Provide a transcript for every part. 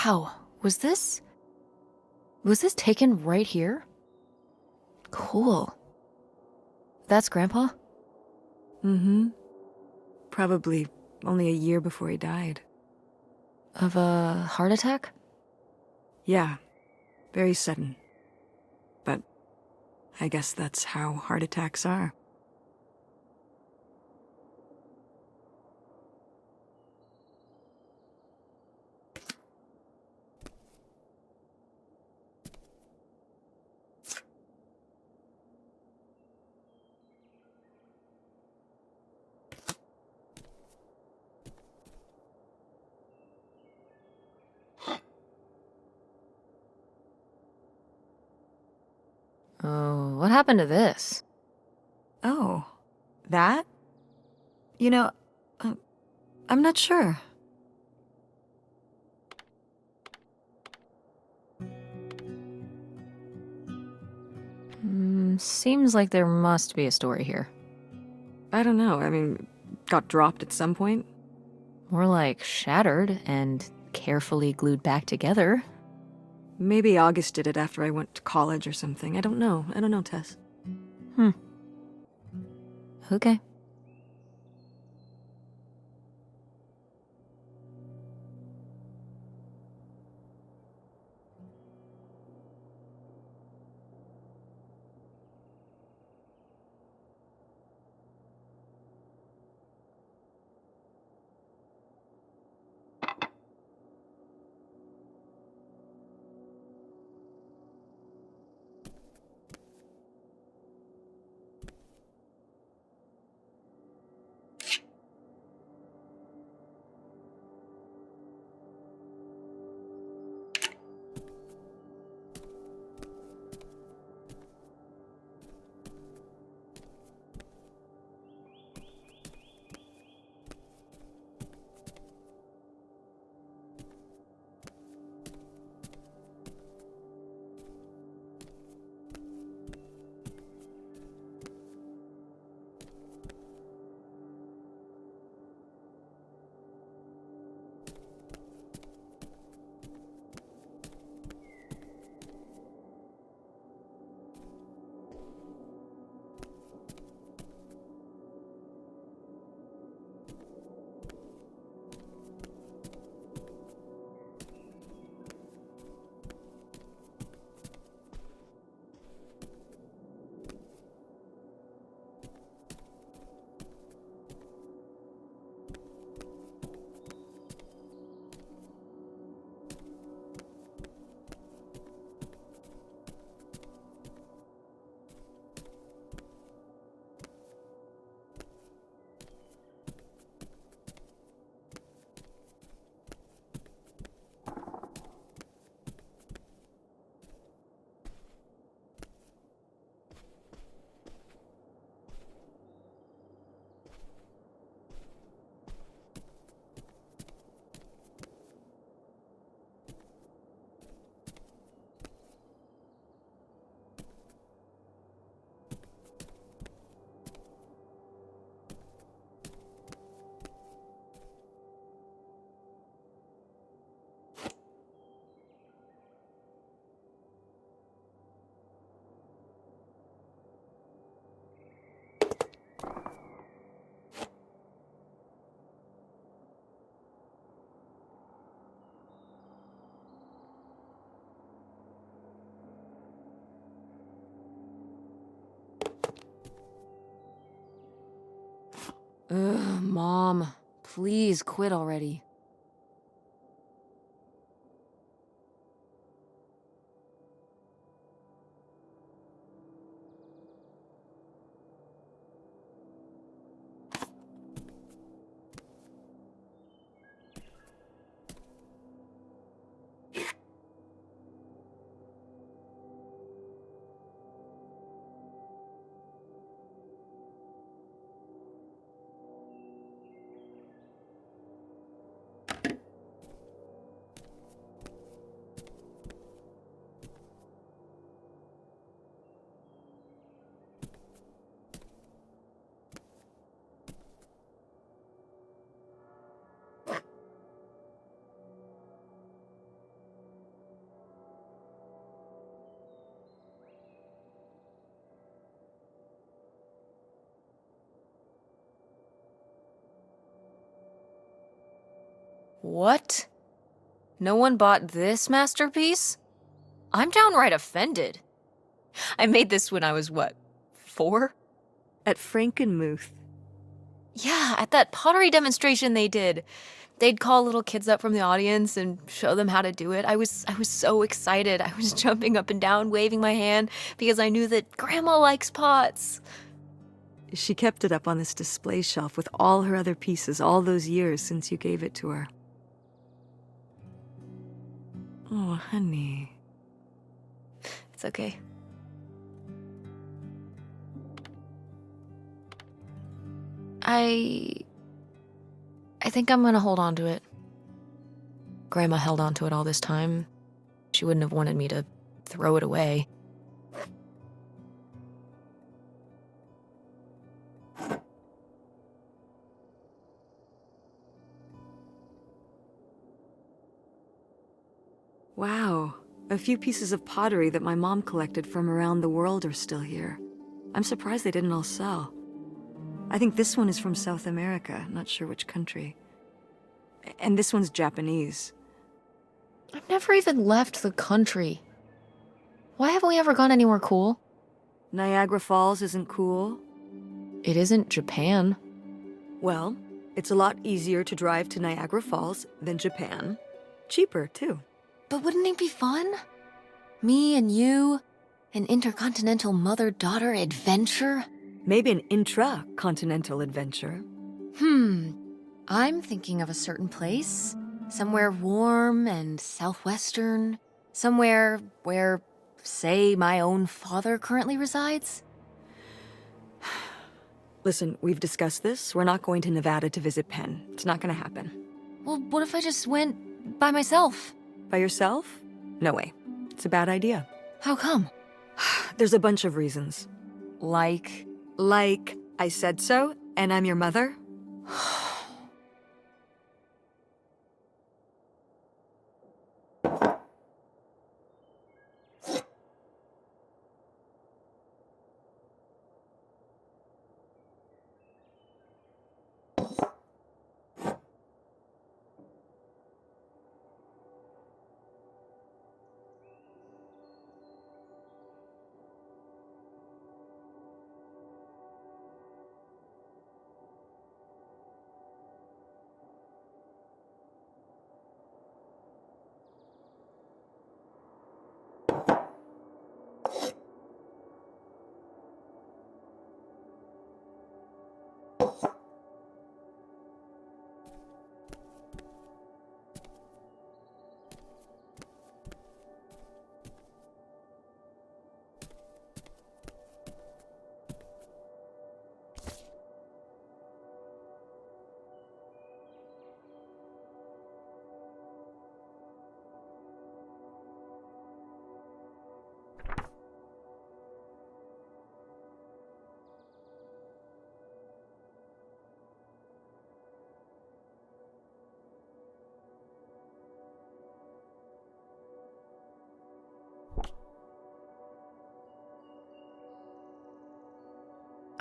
Wow. Was this taken right here? Cool. That's Grandpa? Mm-hmm. Probably only a year before he died. Of a heart attack? Yeah, very sudden. But I guess that's how heart attacks are. Oh, what happened to this? Oh, that? You know, uh, I'm not sure. Seems like there must be a story here. I don't know, I mean, got dropped at some point? More like shattered and carefully glued back together. Maybe August did it after I went to college or something. I don't know, Tess. Okay. Ugh, Mom. Please quit already. What? No one bought this masterpiece? I'm downright offended. I made this when I was, what, 4? At Frankenmuth. Yeah, at that pottery demonstration they did. They'd call little kids up from the audience and show them how to do it. I was so excited. I was jumping up and down, waving my hand, because I knew that Grandma likes pots. She kept it up on this display shelf with all her other pieces all those years since you gave it to her. Oh, honey. It's okay. I think I'm gonna hold on to it. Grandma held on to it all this time. She wouldn't have wanted me to throw it away. Wow, a few pieces of pottery that my mom collected from around the world are still here. I'm surprised they didn't all sell. I think this one is from South America, not sure which country. And this one's Japanese. I've never even left the country. Why haven't we ever gone anywhere cool? Niagara Falls isn't cool. It isn't Japan. Well, it's a lot easier to drive to Niagara Falls than Japan. Cheaper, too. But wouldn't it be fun? Me and you, an intercontinental mother-daughter adventure? Maybe an intra-continental adventure. I'm thinking of a certain place. Somewhere warm and southwestern. Somewhere where, say, my own father currently resides. Listen, we've discussed this. We're not going to Nevada to visit Penn. It's not gonna happen. Well, what if I just went by myself? By yourself? No way. It's a bad idea. How come? There's a bunch of reasons. Like, Like, I said so, and I'm your mother?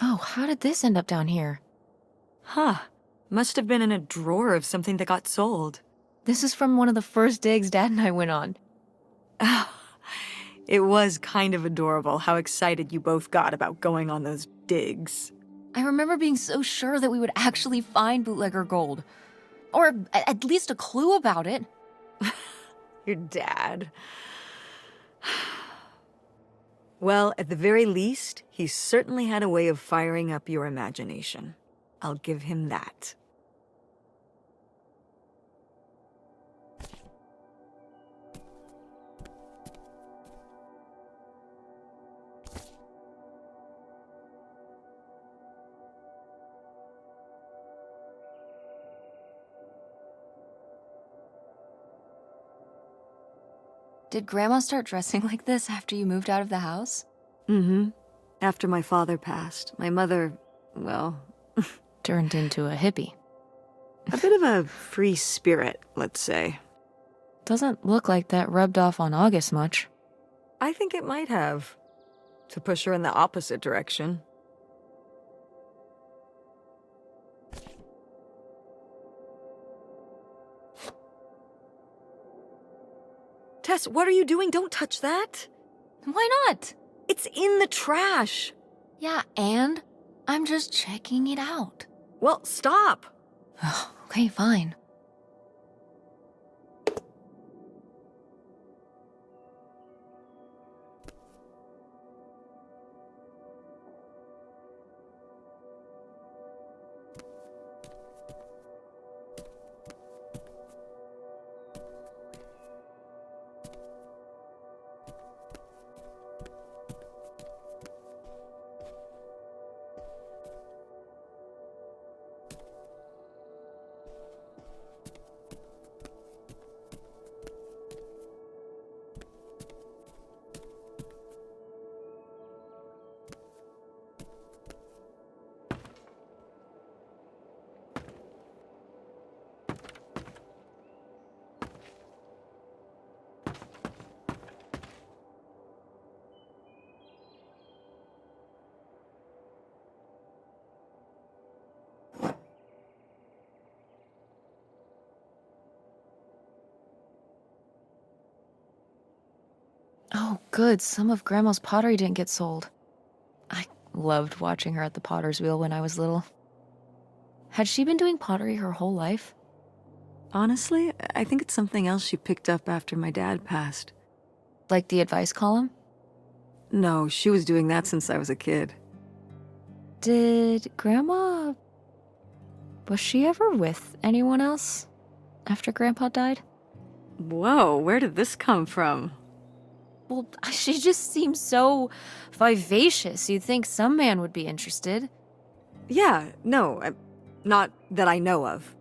oh, how did this end up down here? Huh. Must have been in a drawer of something that got sold. This is from one of the first digs Dad and I went on. It was kind of adorable how excited you both got about going on those digs. I remember being so sure that we would actually find bootlegger gold. Or at least a clue about it. Your dad. Well, at the very least, he certainly had a way of firing up your imagination. I'll give him that. Did Grandma start dressing like this after you moved out of the house? Mm-hmm. After my father passed, my mother, well, Turned into a hippie. a bit of a free spirit, let's say. Doesn't look like that rubbed off on August much. I think it might have. To push her in the opposite direction. Tess, what are you doing? Don't touch that. Why not? It's in the trash. Yeah, and I'm just checking it out. Well, stop. Okay, fine. Oh, good. Some of Grandma's pottery didn't get sold. I loved watching her at the potter's wheel when I was little. Had she been doing pottery her whole life? Honestly, I think it's something else she picked up after my dad passed. Like the advice column? No, she was doing that since I was a kid. Did Grandma... Was she ever with anyone else after Grandpa died? Whoa, where did this come from? Well, she just seems so vivacious. You'd think some man would be interested. Yeah, no, not that I know of.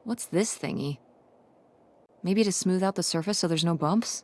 What's this thingy? Maybe to smooth out the surface so there's no bumps?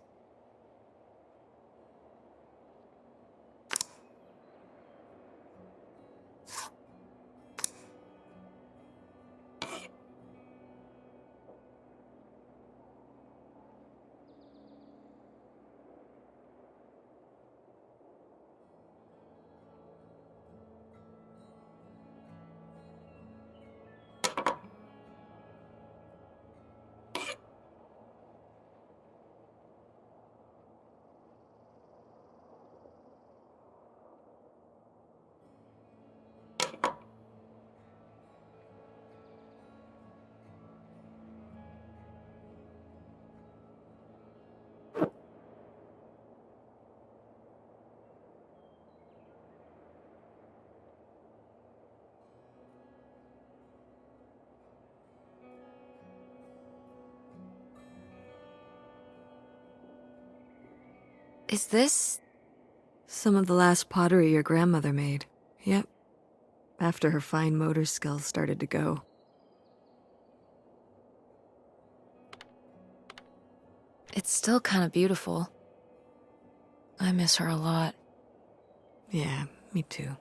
Is this... Some of the last pottery your grandmother made. Yep. After her fine motor skills started to go. It's still kind of beautiful. I miss her a lot. Yeah, me too.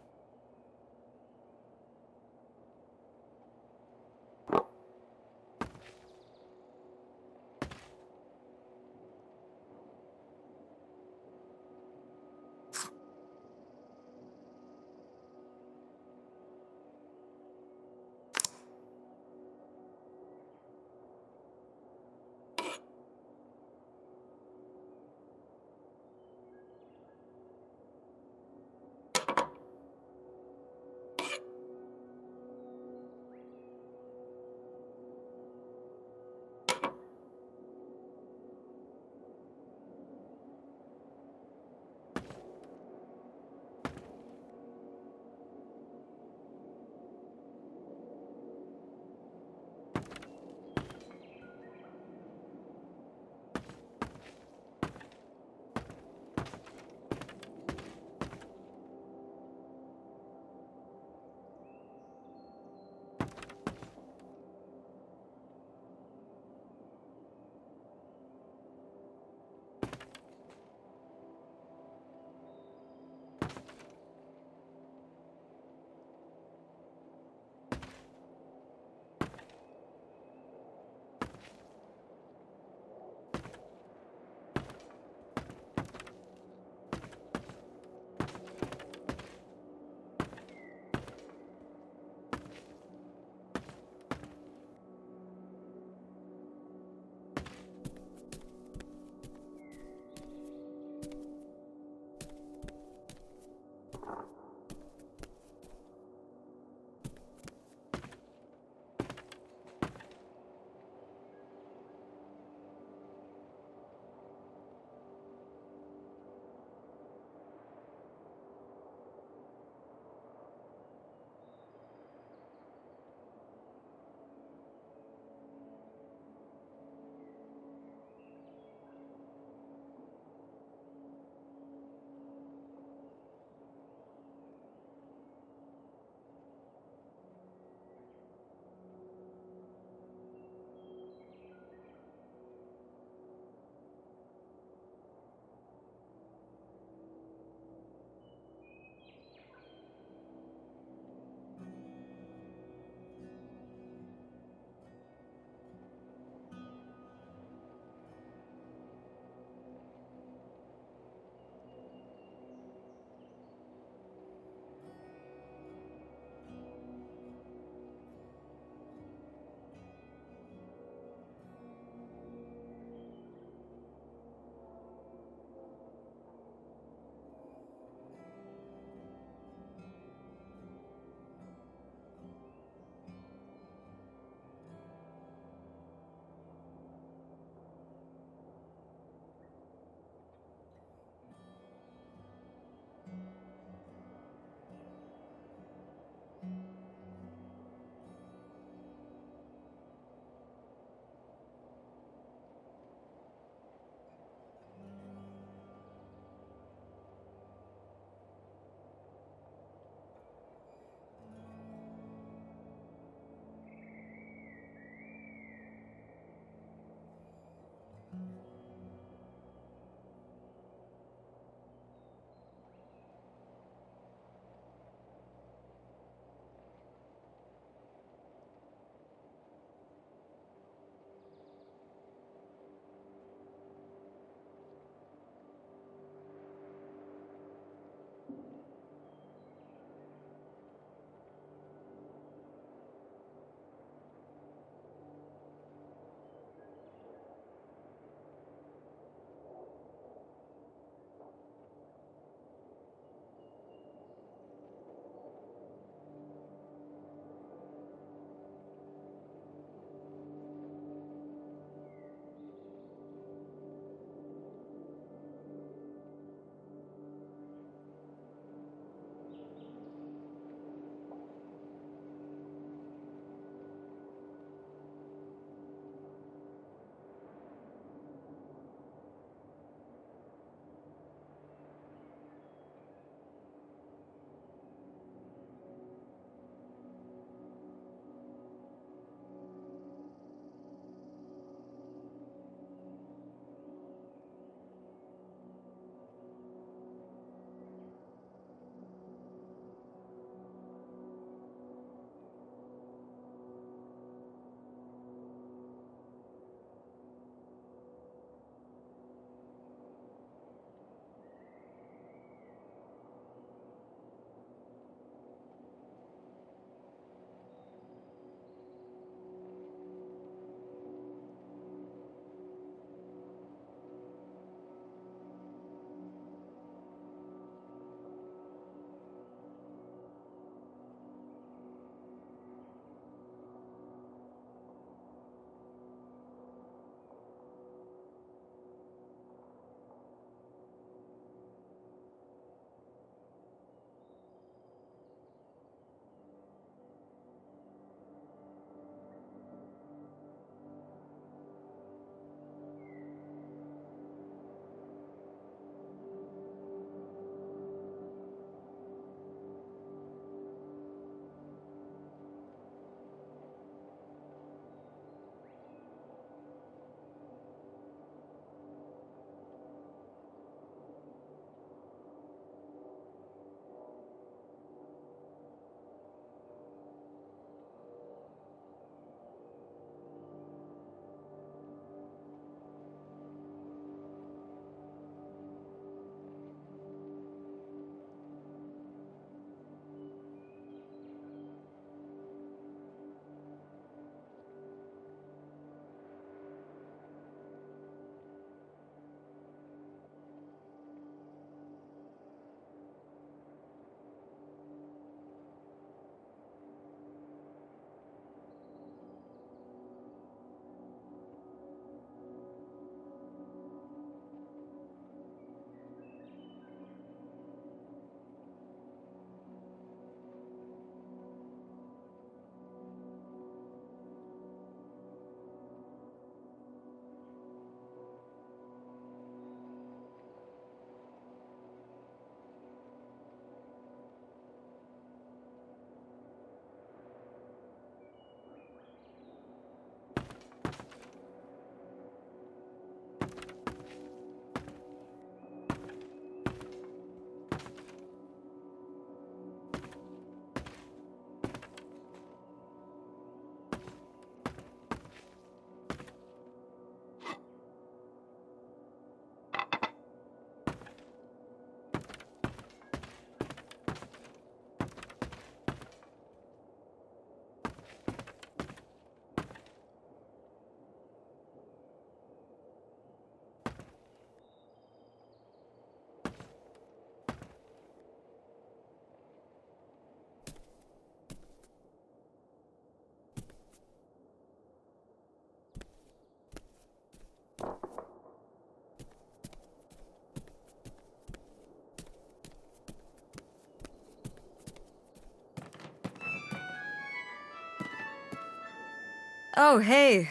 Oh, hey.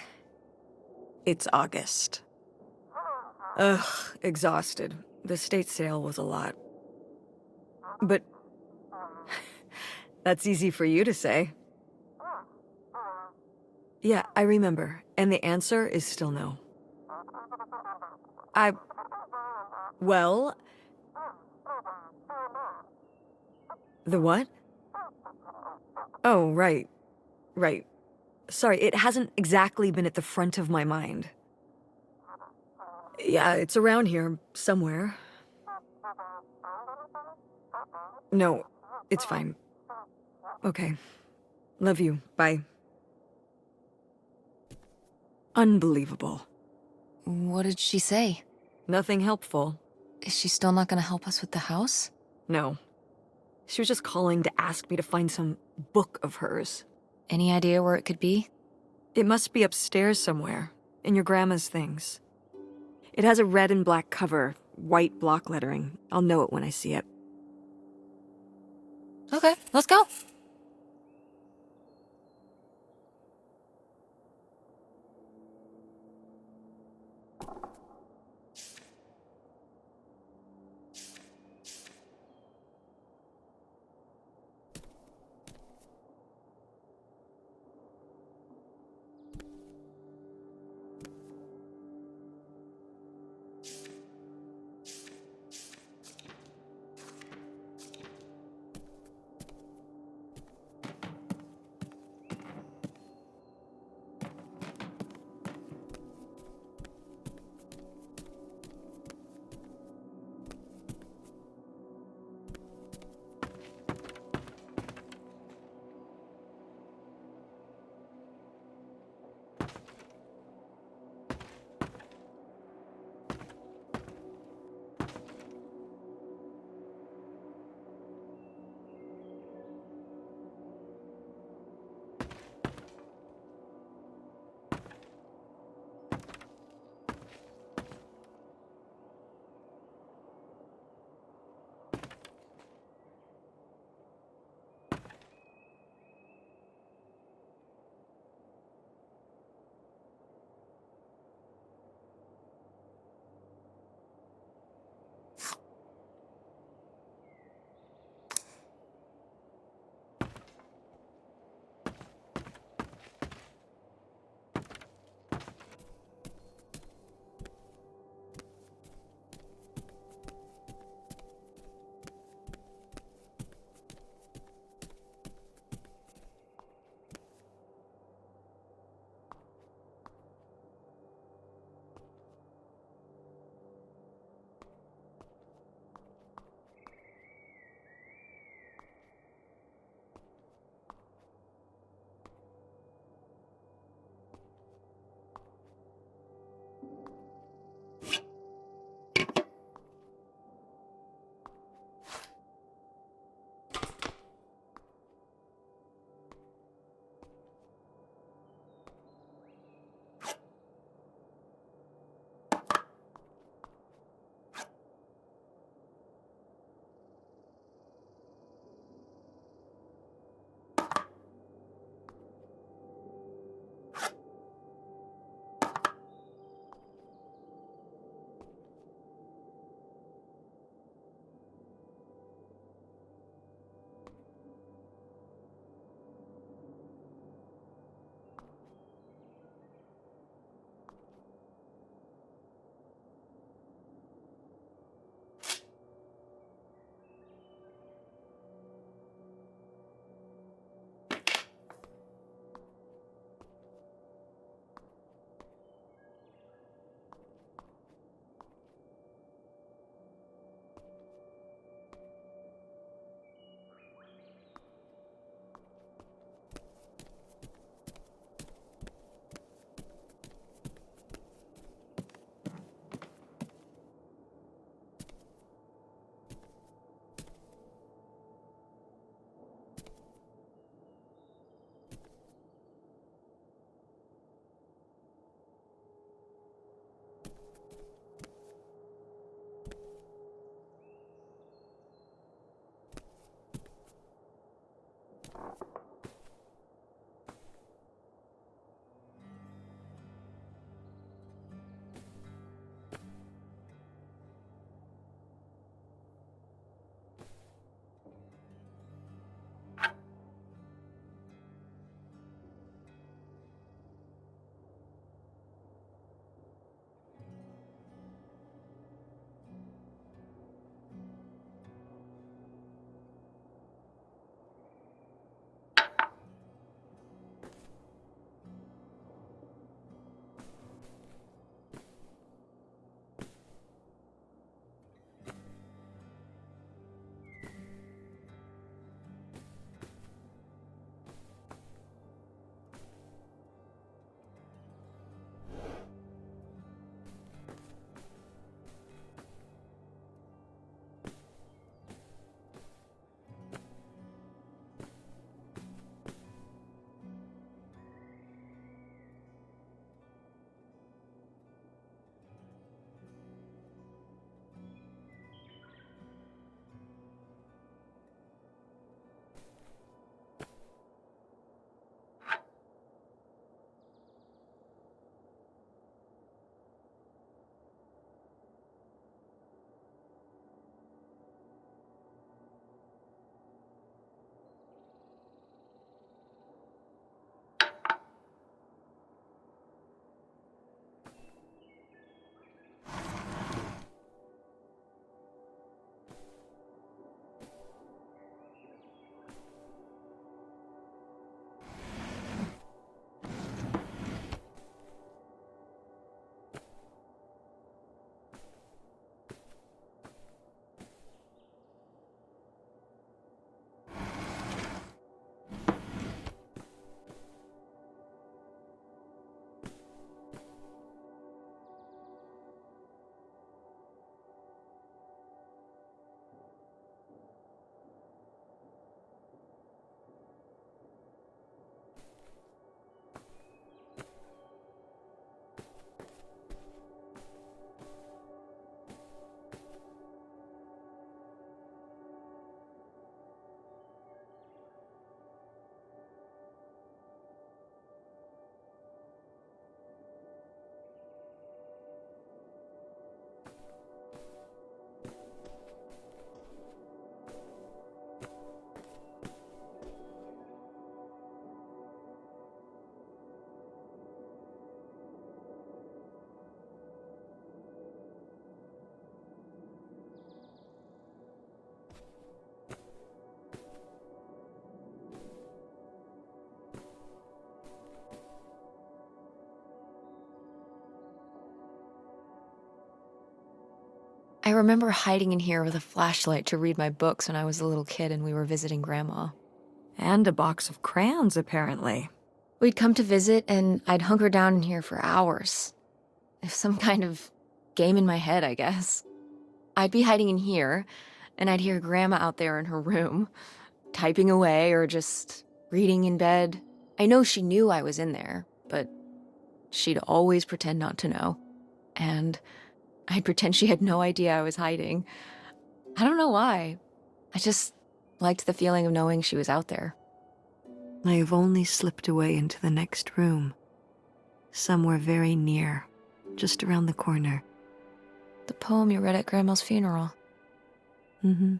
It's August. Ugh, exhausted. The state sale was a lot. But that's easy for you to say. Yeah, I remember. And the answer is still no. I... Well... The what? Oh, right. Right. Sorry, it hasn't exactly been at the front of my mind. Yeah, it's around here, somewhere. No, it's fine. Okay. Love you. Bye. Unbelievable. What did she say? Nothing helpful. Is she still not gonna help us with the house? No. She was just calling to ask me to find some book of hers. Any idea where it could be? It must be upstairs somewhere, in your grandma's things. It has a red and black cover, white block lettering. I'll know it when I see it. Okay, let's go. I remember hiding in here with a flashlight to read my books when I was a little kid and we were visiting Grandma. And a box of crayons, apparently. We'd come to visit, and I'd hunker down in here for hours. Some kind of game in my head, I guess. I'd be hiding in here, and I'd hear Grandma out there in her room, typing away or just reading in bed. I know she knew I was in there, but she'd always pretend not to know. And I'd pretend she had no idea I was hiding. I don't know why. I just liked the feeling of knowing she was out there. I have only slipped away into the next room. Somewhere very near, just around the corner. The poem you read at Grandma's funeral. Mm-hmm.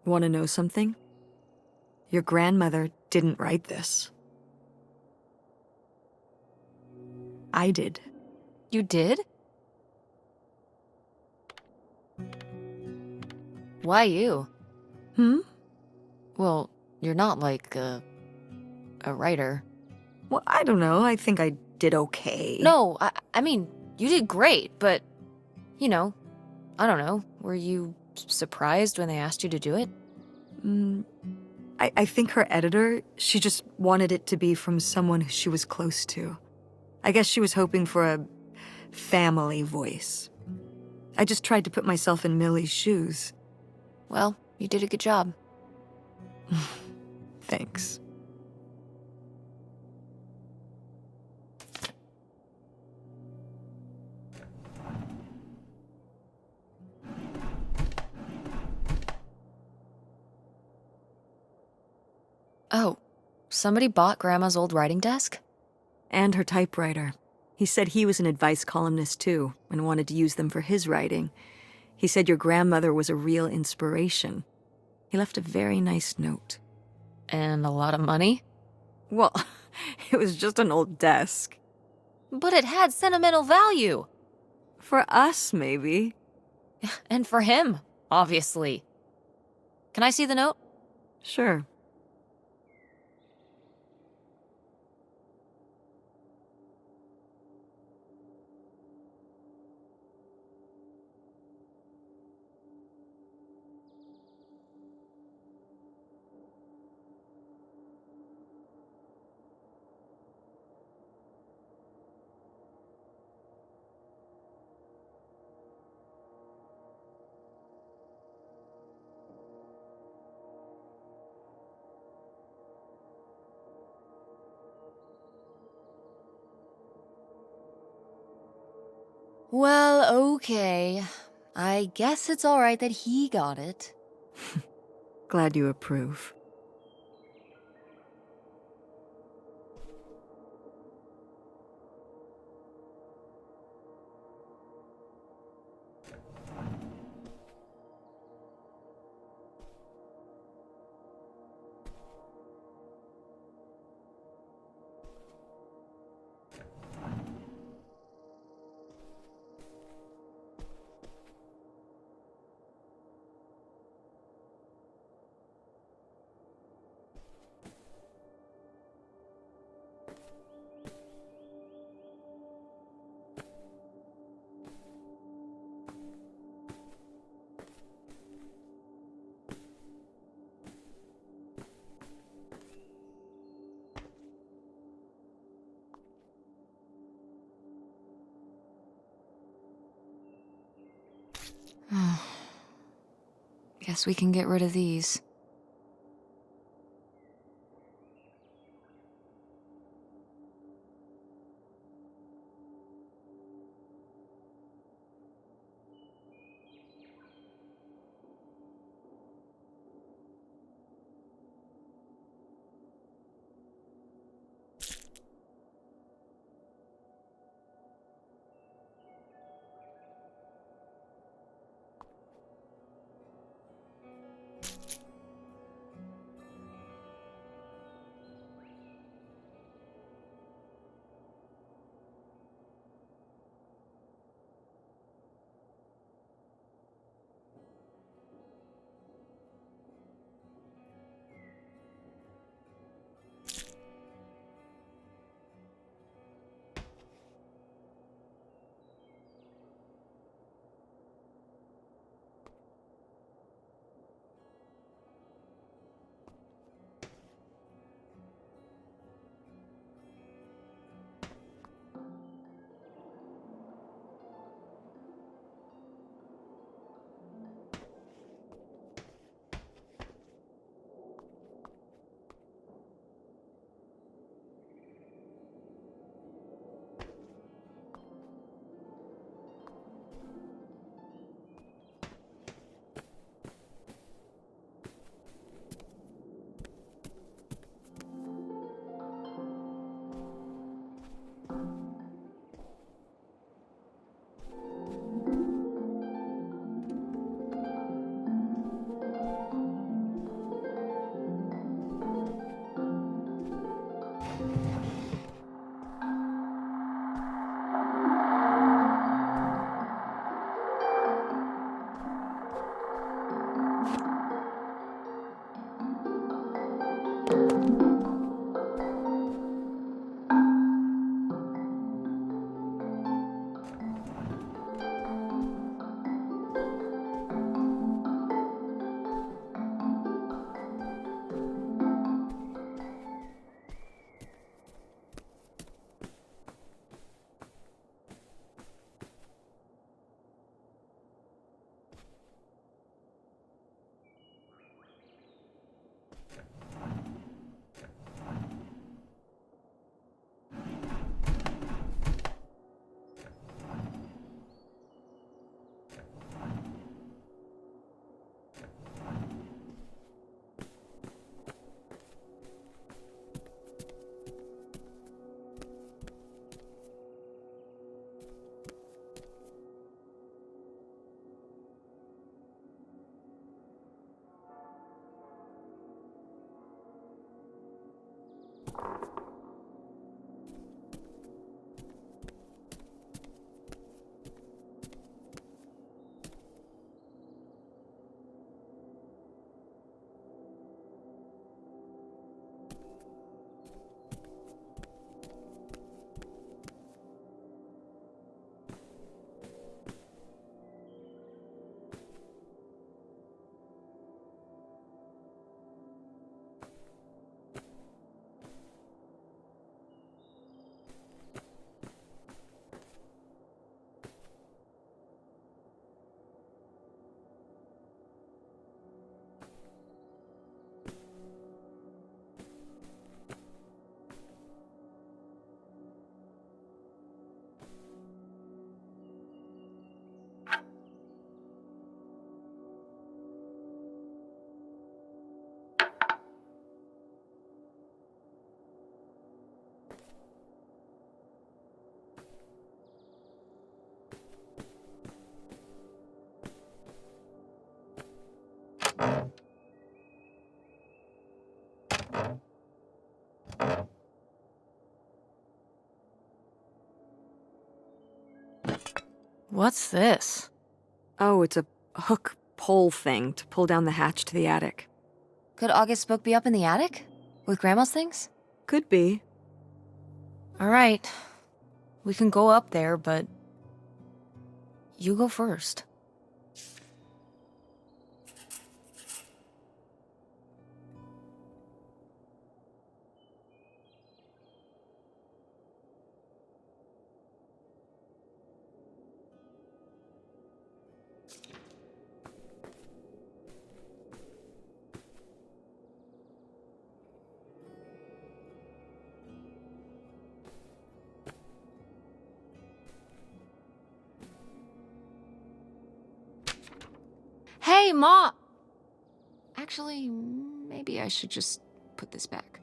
Want to know something? Your grandmother didn't write this. I did. You did? Why you? Well, you're not like a writer. Well, I don't know. I think I did okay. No, I mean, you did great, but, you know, I don't know. Were you surprised when they asked you to do it? I think her editor, she just wanted it to be from someone who she was close to. I guess she was hoping for a family voice. I just tried to put myself in Millie's shoes. Well, you did a good job. Thanks. Oh, somebody bought Grandma's old writing desk? And her typewriter. He said he was an advice columnist too, and wanted to use them for his writing. He said your grandmother was a real inspiration. He left a very nice note. And a lot of money? Well, it was just an old desk. But it had sentimental value. For us, maybe. And for him, obviously. Can I see the note? Sure. Well, okay. I guess it's all right that he got it. Glad you approve. Guess we can get rid of these. What's this? Oh, it's a hook pole thing to pull down the hatch to the attic. Could August's book be up in the attic? With Grandma's things? Could be. Alright. We can go up there, but... you go first. Hey, Ma! Actually, maybe I should just put this back.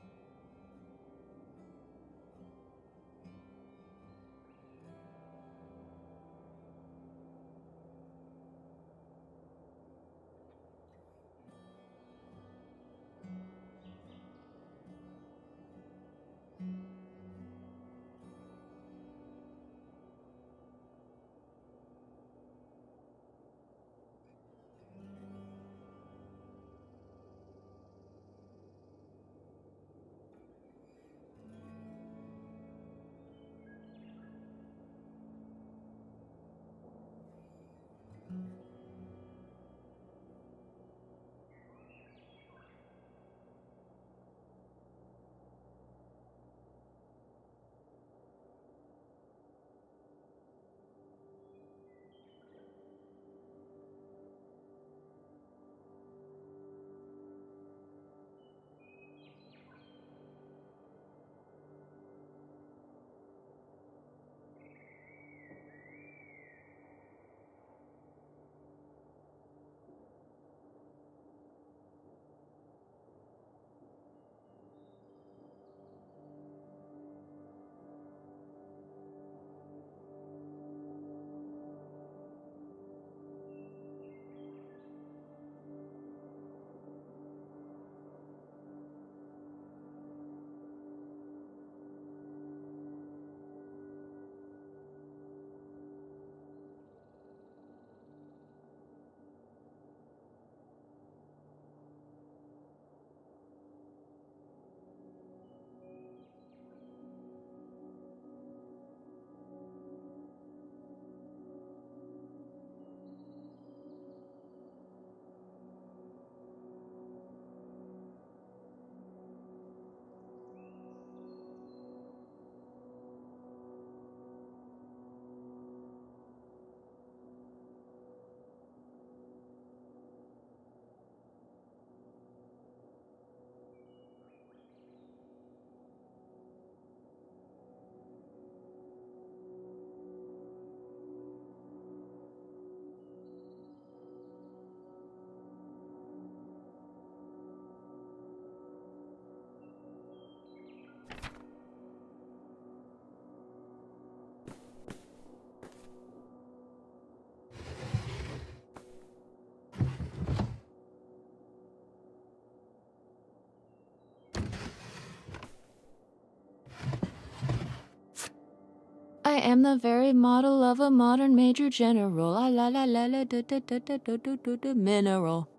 I am the very model of a modern major general. La la la la la da da da da da da da da mineral.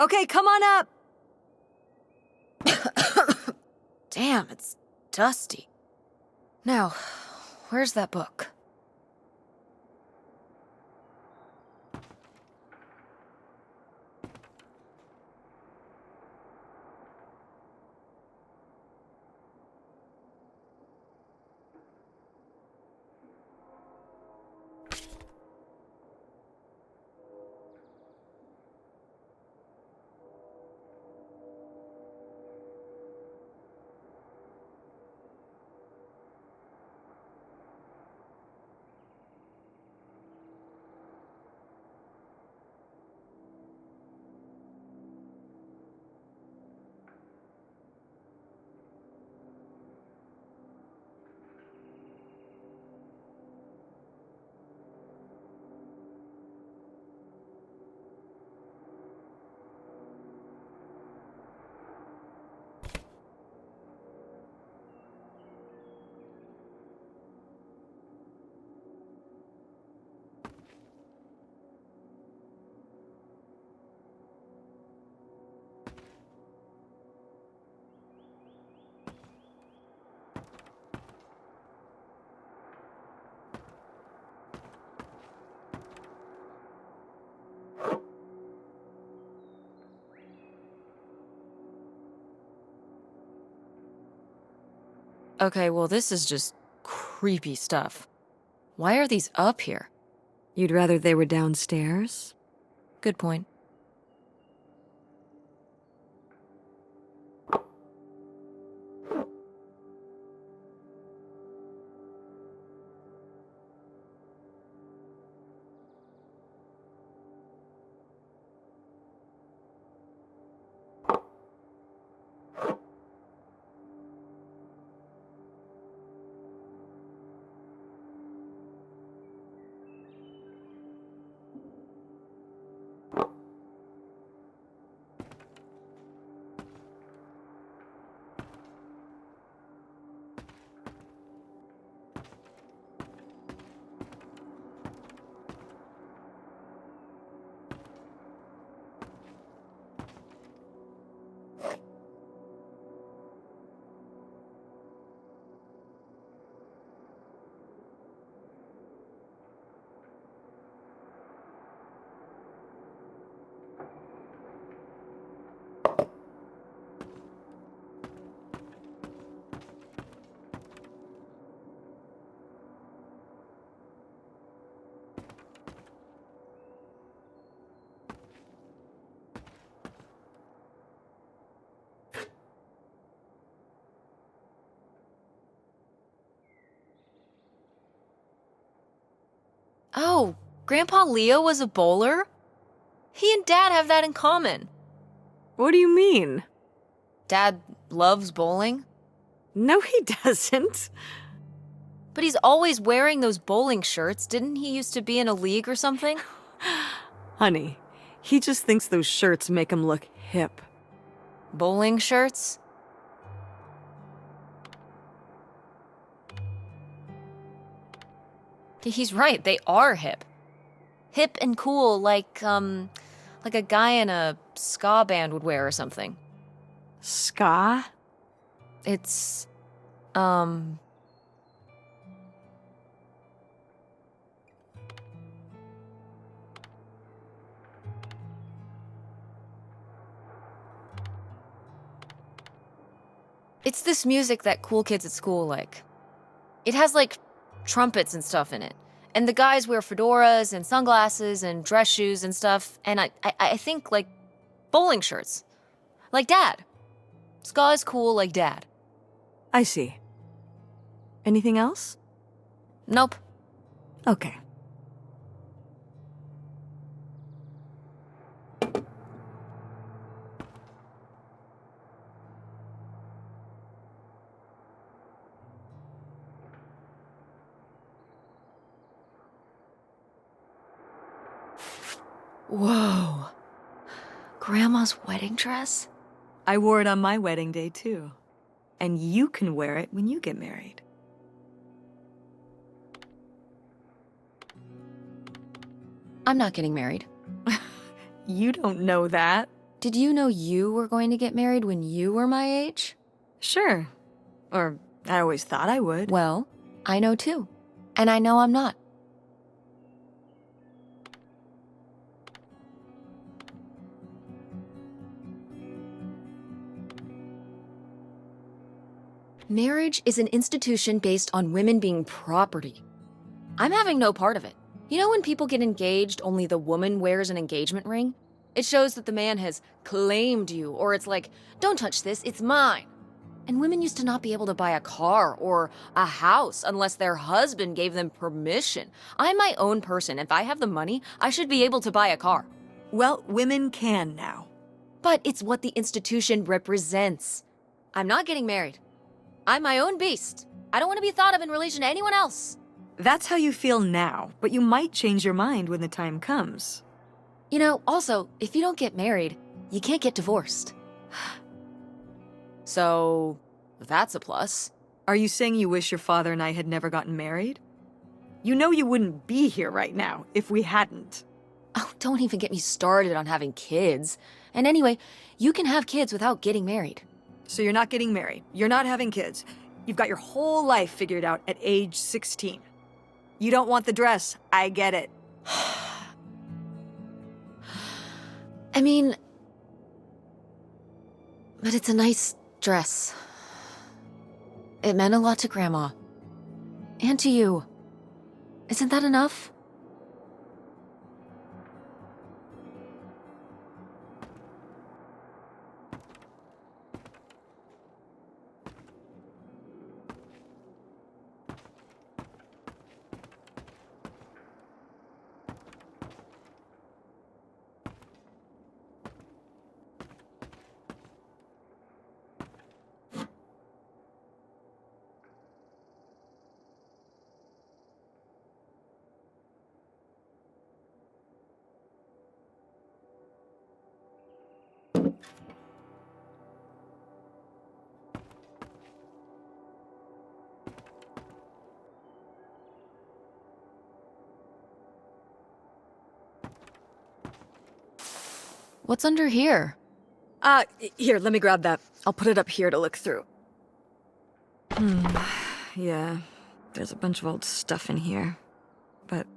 Okay, come on up! Damn, it's dusty. Now, where's that book? Okay, well, this is just creepy stuff. Why are these up here? You'd rather they were downstairs? Good point. Oh, Grandpa Leo was a bowler? He and Dad have that in common. What do you mean? Dad loves bowling, No, he doesn't. but he's always wearing those bowling shirts. Didn't he used to be in a league or something? Honey, he just thinks those shirts make him look hip. Bowling shirts? He's right, they are hip. Hip and cool, like a guy in a ska band would wear or something. Ska? It's, it's this music that cool kids at school like. It has, like, trumpets and stuff in it. And the guys wear fedoras and sunglasses and dress shoes and stuff. And I think, like, bowling shirts. Like Dad. Ska is cool like Dad. I see. Anything else? Nope. Okay. Whoa. Grandma's wedding dress? I wore it on my wedding day, too. And you can wear it when you get married. I'm not getting married. You don't know that. Did you know you were going to get married when you were my age? Sure. Or I always thought I would. Well, I know too. And I know I'm not. Marriage is an institution based on women being property. I'm having no part of it. You know when people get engaged, only the woman wears an engagement ring? It shows that the man has claimed you, or it's like, don't touch this, it's mine. And women used to not be able to buy a car or a house unless their husband gave them permission. I'm my own person. If I have the money, I should be able to buy a car. Well, women can now. But it's what the institution represents. I'm not getting married. I'm my own beast. I don't want to be thought of in relation to anyone else. That's how you feel now, but you might change your mind when the time comes. You know, also, if you don't get married, you can't get divorced. So, that's a plus. Are you saying you wish your father and I had never gotten married? You know you wouldn't be here right now if we hadn't. Oh, don't even get me started on having kids. And anyway, you can have kids without getting married. So you're not getting married. You're not having kids. You've got your whole life figured out at age 16. You don't want the dress. I get it. I mean, but it's a nice dress. It meant a lot to Grandma. And to you. Isn't that enough? What's under here? Here, let me grab that. I'll put it up here to look through. Yeah, there's a bunch of old stuff in here. But,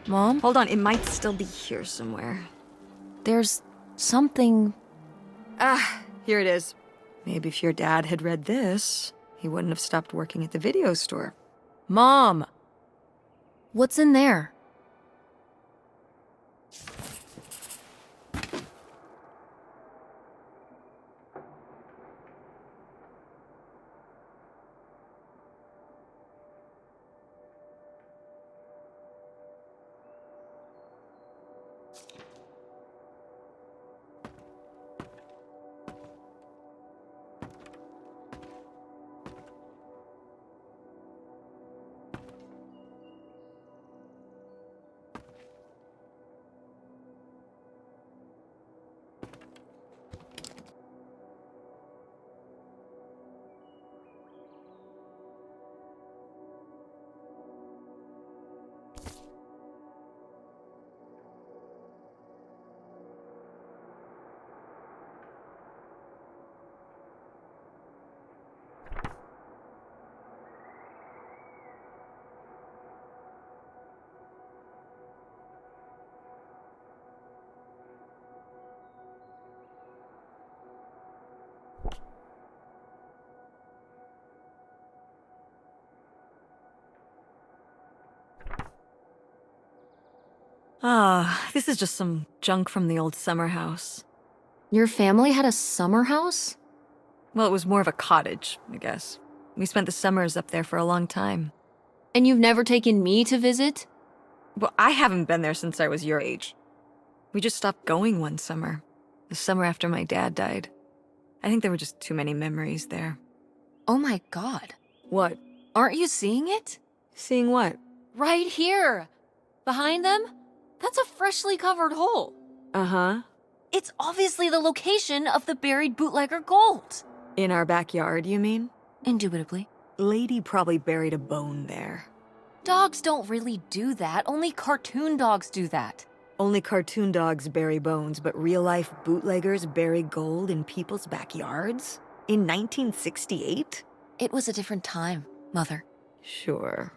Mom? hold on, it might still be here somewhere. There's something... Here it is. Maybe if your dad had read this, he wouldn't have stopped working at the video store. Mom! What's in there? This is just some junk from the old summer house. Your family had a summer house? Well, it was more of a cottage, I guess. We spent the summers up there for a long time. And you've never taken me to visit? Well, I haven't been there since I was your age. We just stopped going one summer. The summer after my dad died. I think there were just too many memories there. Oh my god. What? Aren't you seeing it? Seeing what? Right here! Behind them? That's a freshly covered hole. Uh-huh. It's obviously the location of the buried bootlegger gold. In our backyard, you mean? Indubitably. Lady probably buried a bone there. Dogs don't really do that. Only cartoon dogs do that. Only cartoon dogs bury bones, but real-life bootleggers bury gold in people's backyards? In 1968? It was a different time, Mother. Sure.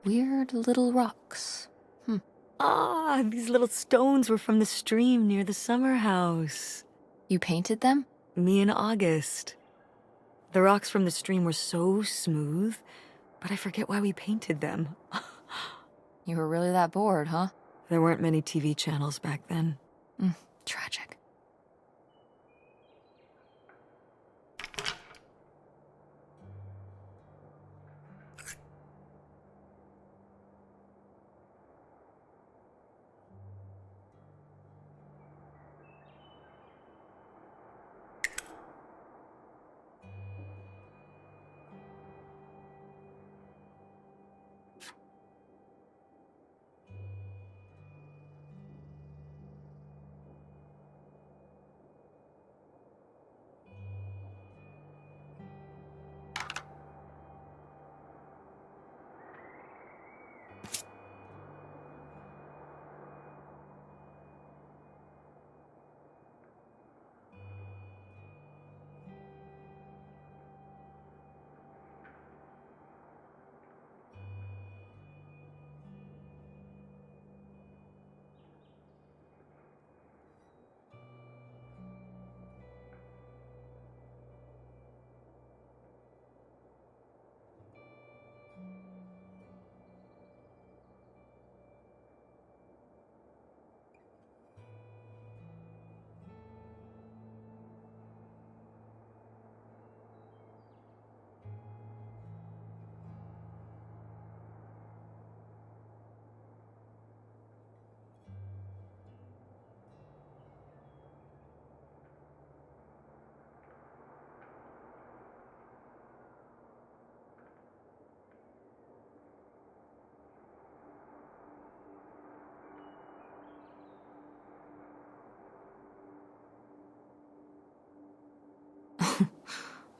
Weird little rocks. Ah, these little stones were from the stream near the summer house. You painted them? Me and August. The rocks from the stream were so smooth, but I forget why we painted them. You were really that bored, huh? There weren't many TV channels back then. Tragic.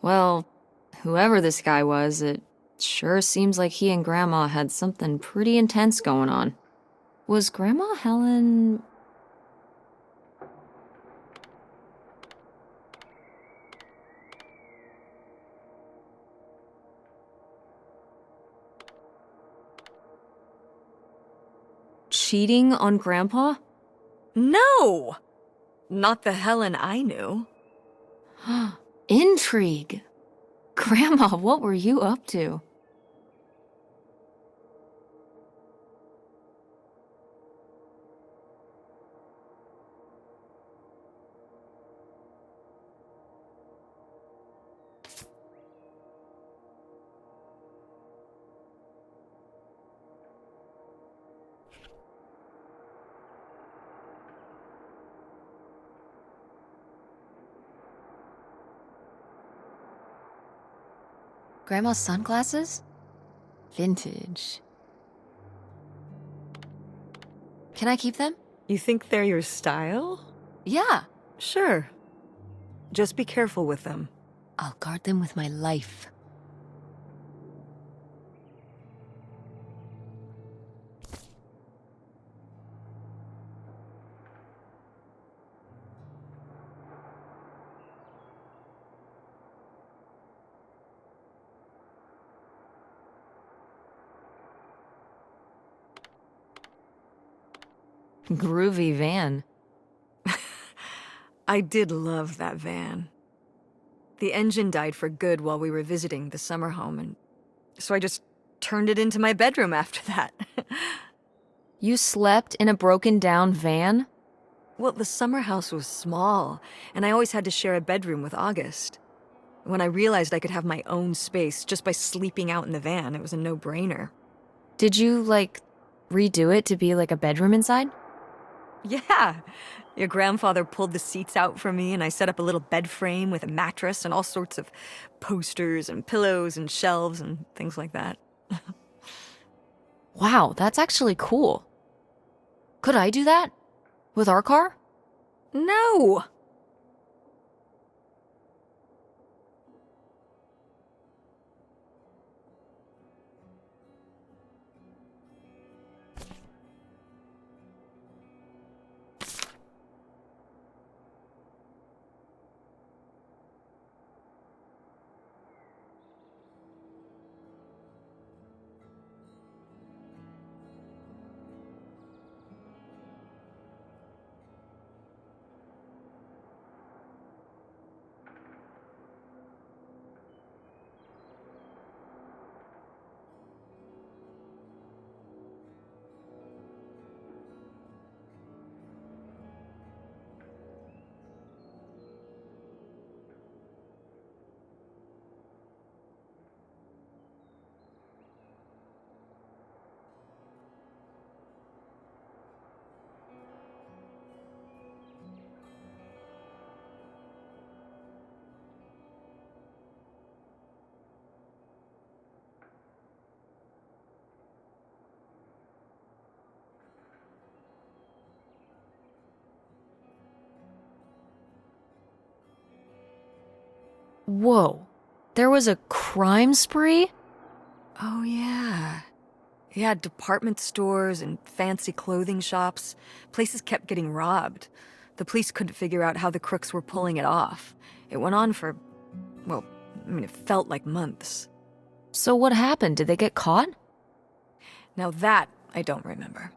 Well, whoever this guy was, it sure seems like he and Grandma had something pretty intense going on. Was Grandma Helen... cheating on Grandpa? No! Not the Helen I knew. Intrigue! Grandma, what were you up to? Grandma's sunglasses? Vintage. Can I keep them? You think they're your style? Yeah. Sure. Just be careful with them. I'll guard them with my life. Groovy van. I did love that van. The engine died for good while we were visiting the summer home, and so I just turned it into my bedroom after that. You slept in a broken down van? Well, the summer house was small, and I always had to share a bedroom with August. When I realized I could have my own space just by sleeping out in the van, it was a no-brainer. Did you, like, redo it to be like a bedroom inside? Yeah. Your grandfather pulled the seats out for me, and I set up a little bed frame with a mattress and all sorts of posters and pillows and shelves and things like that. Wow, that's actually cool. Could I do that? With our car? No! Whoa. There was a crime spree? Oh, yeah. Yeah, department stores and fancy clothing shops. Places kept getting robbed. The police couldn't figure out how the crooks were pulling it off. It went on for, well, I mean, it felt like months. So what happened? Did they get caught? Now that I don't remember.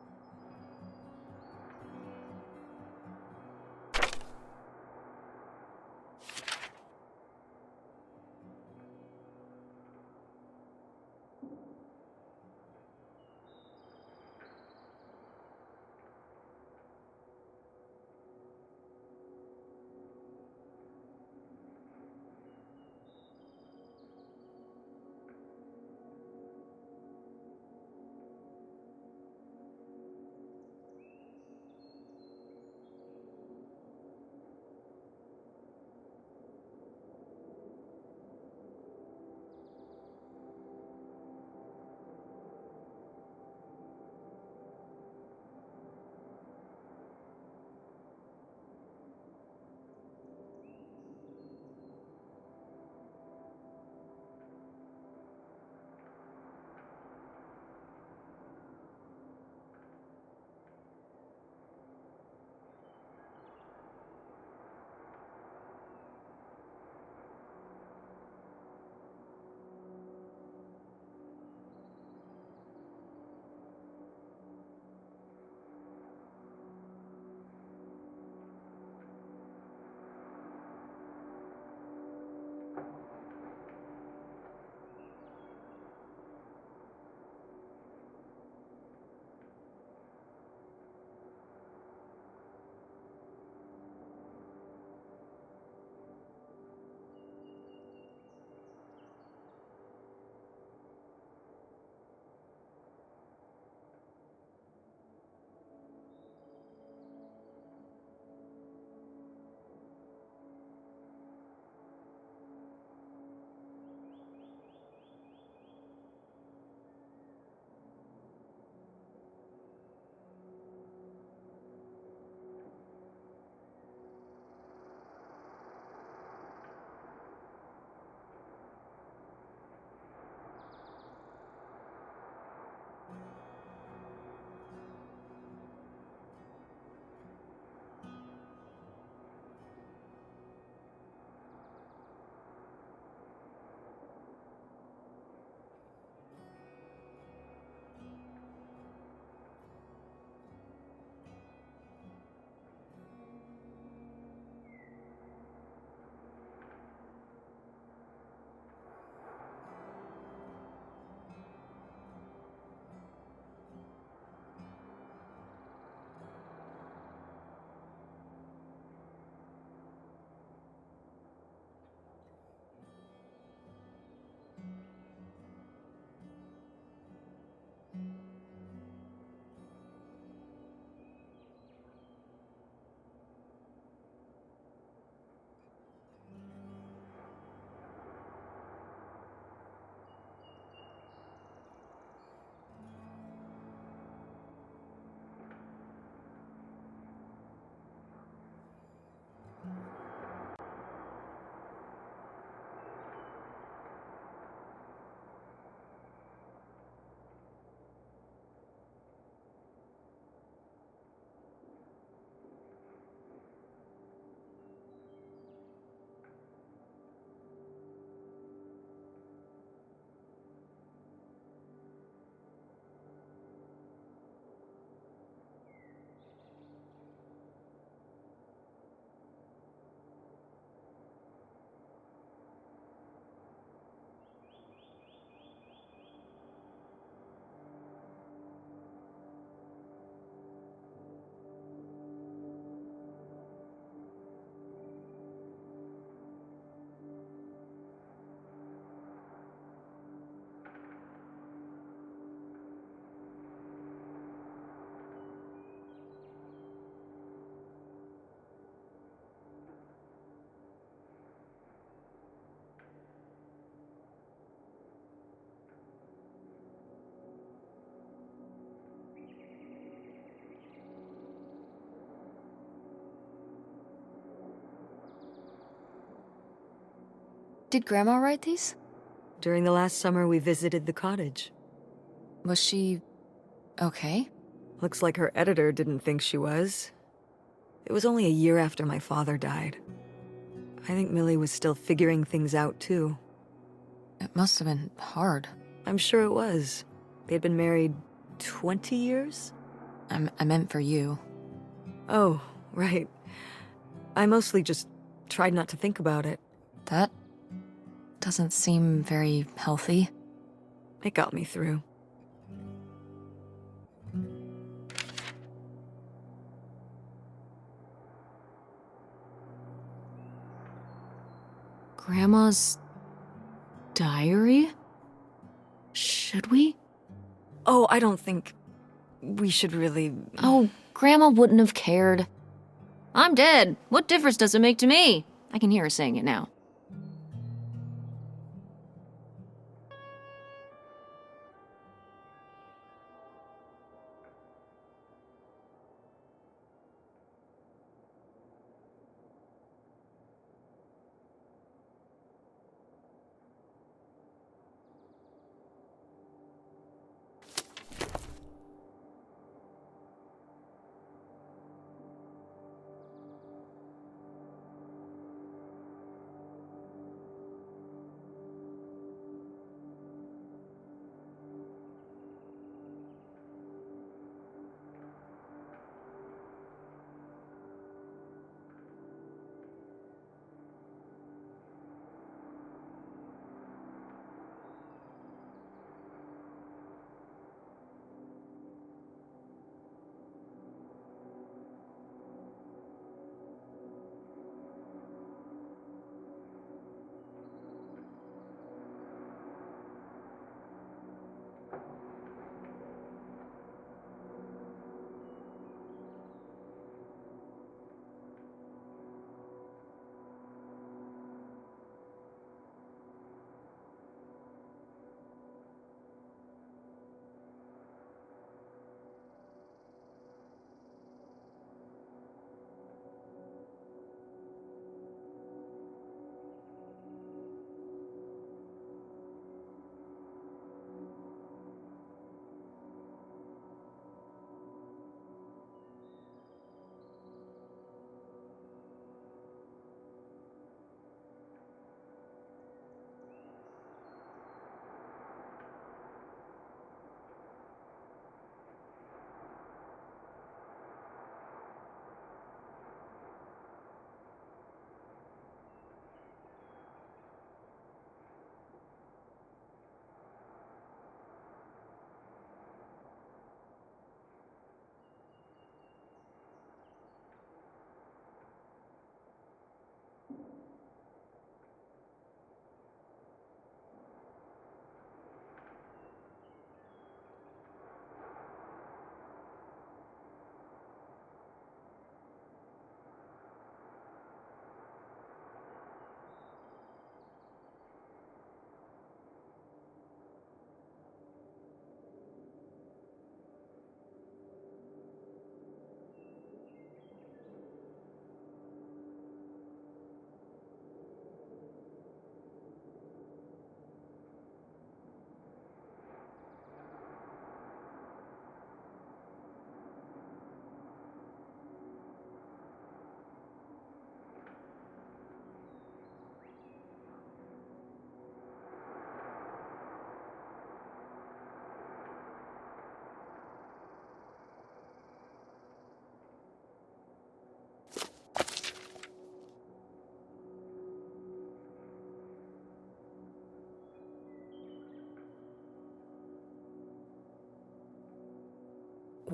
Did Grandma write these? During the last summer, we visited the cottage. Was she okay? Looks like her editor didn't think she was. It was only a year after my father died. I think Millie was still figuring things out, too. It must have been hard. I'm sure it was. They had been married 20 years? I meant for you. Oh, right. I mostly just tried not to think about it. That doesn't seem very healthy. It got me through. Grandma's diary? Should we? Oh, I don't think we should really... Oh, Grandma wouldn't have cared. I'm dead. What difference does it make to me? I can hear her saying it now.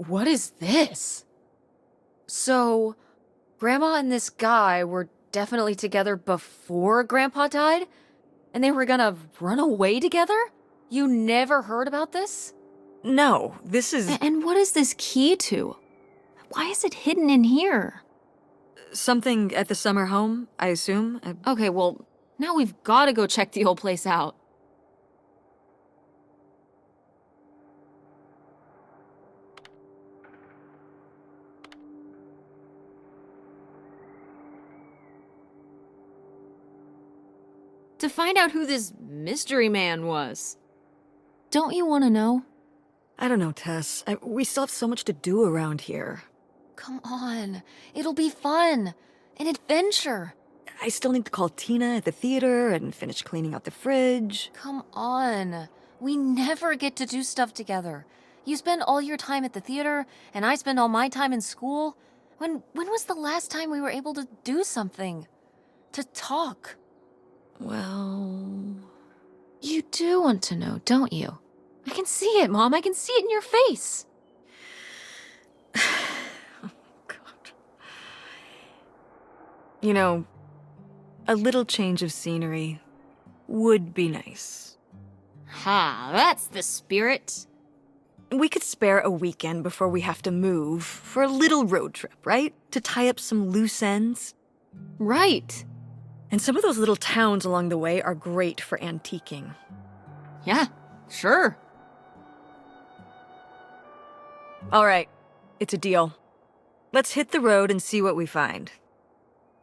What is this? So, Grandma and this guy were definitely together before Grandpa died? And they were gonna run away together? You never heard about this? No, this is... And what is this key to? Why is it hidden in here? something at the summer home, I assume. Okay, well, now we've gotta go check the old place out. To find out who this mystery man was. Don't you want to know? I don't know, Tess. We still have so much to do around here. Come on. It'll be fun. An adventure. I still need to call Tina at the theater and finish cleaning out the fridge. Come on. We never get to do stuff together. You spend all your time at the theater, and I spend all my time in school. When was the last time we were able to do something? To talk? Well... You do want to know, don't you? I can see it, Mom. I can see it in your face. Oh, God. You know, a little change of scenery would be nice. Ha, that's the spirit. We could spare a weekend before we have to move for a little road trip, right? To tie up some loose ends. Right. And some of those little towns along the way are great for antiquing. Yeah, sure. All right, it's a deal. Let's hit the road and see what we find.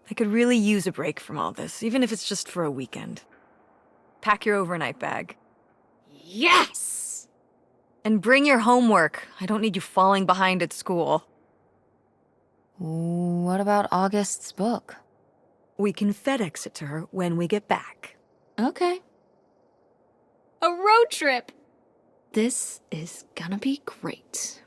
I could really use a break from all this, even if it's just for a weekend. Pack your overnight bag. Yes! And bring your homework. I don't need you falling behind at school. What about August's book? We can FedEx it to her when we get back. Okay. A road trip! This is gonna be great.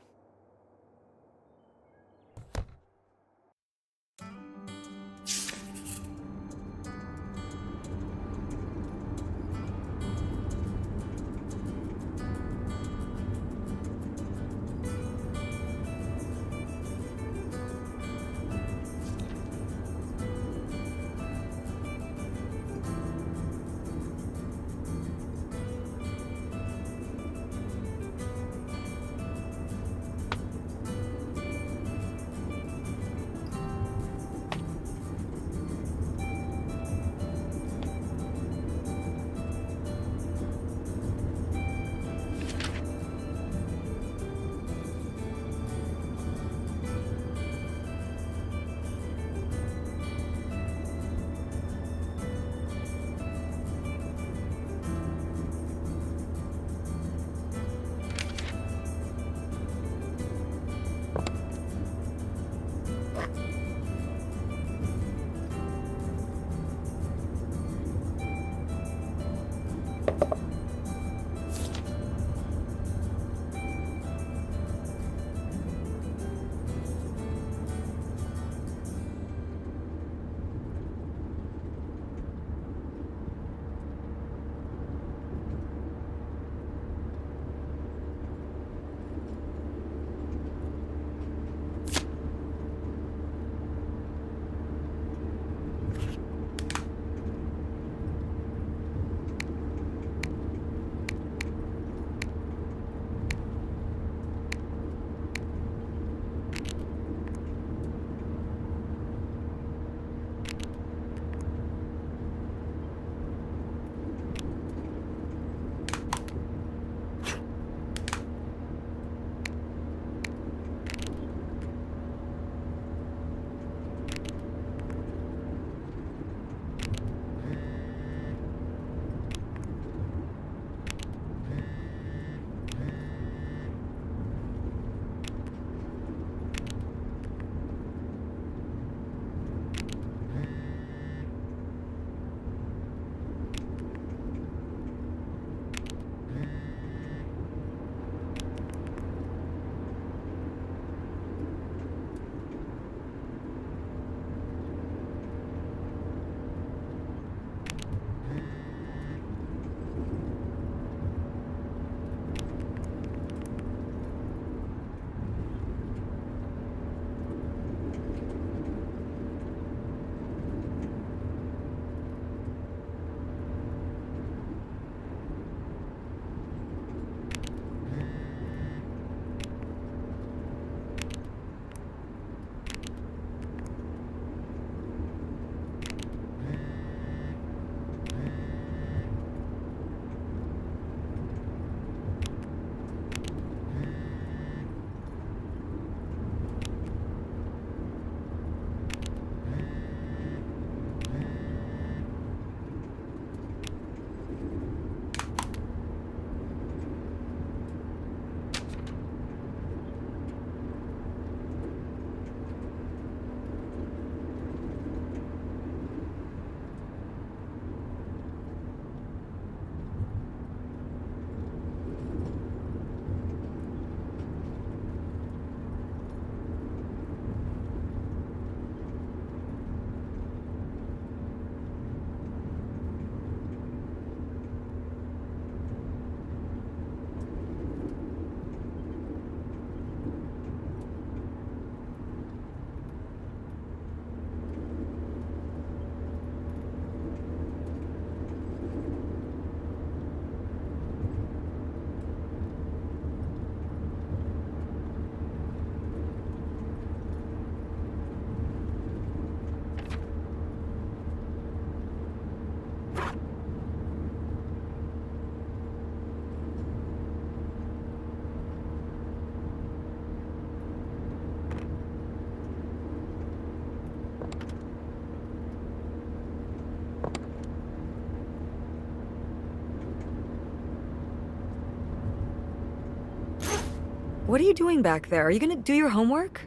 What are you doing back there? Are you gonna do your homework?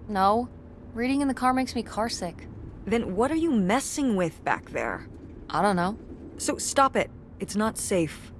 No. Reading in the car makes me carsick. Then what are you messing with back there? I don't know. So stop it. It's not safe.